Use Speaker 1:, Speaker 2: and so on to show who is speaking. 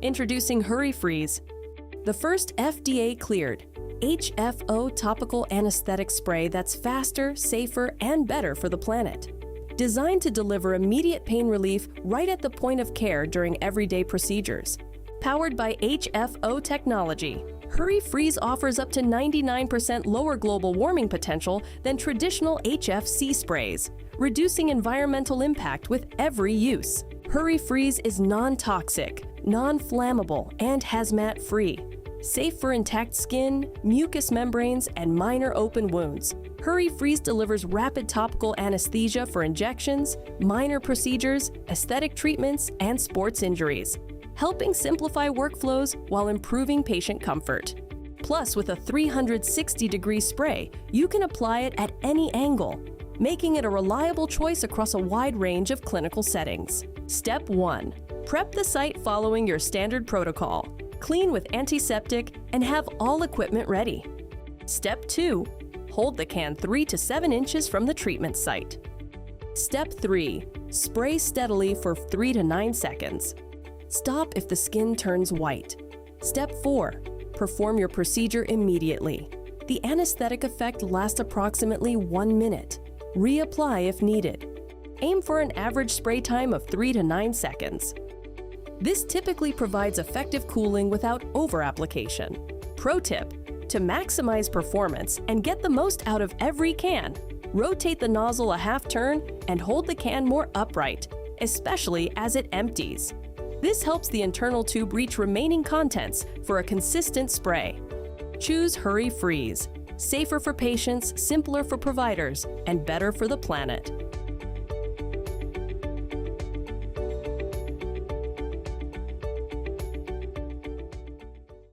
Speaker 1: Introducing Hurri-Freeze, the first FDA-cleared HFO topical anesthetic spray that's faster, safer, and better for the planet. Designed to deliver immediate pain relief right at the point of care during everyday procedures. Powered by HFO technology, Hurri-Freeze offers up to 99% lower global warming potential than traditional HFC sprays, reducing environmental impact with every use. Hurri-Freeze is non-toxic, non-flammable, and HAZMAT-free. Safe for intact skin, mucous membranes, and minor open wounds. Hurri-Freeze delivers rapid topical anesthesia for injections, minor procedures, aesthetic treatments, and sports injuries, helping simplify workflows while improving patient comfort. Plus, with a 360-degree spray, you can apply it at any angle, making it a reliable choice across a wide range of clinical settings. Step 1. Prep the site following your standard protocol. Clean with antiseptic and have all equipment ready. Step 2. Hold the can 3 to 7 inches from the treatment site. Step 3. Spray steadily for 3 to 9 seconds. Stop if the skin turns white. Step 4. Perform your procedure immediately. The anesthetic effect lasts approximately 1 minute. Reapply if needed. Aim for an average spray time of 3 to 9 seconds. This typically provides effective cooling without over-application. Pro tip: to maximize performance and get the most out of every can, rotate the nozzle a half turn and hold the can more upright, especially as it empties. This helps the internal tube reach remaining contents for a consistent spray. Choose Hurri-Freeze. Safer for patients, simpler for providers, and better for the planet.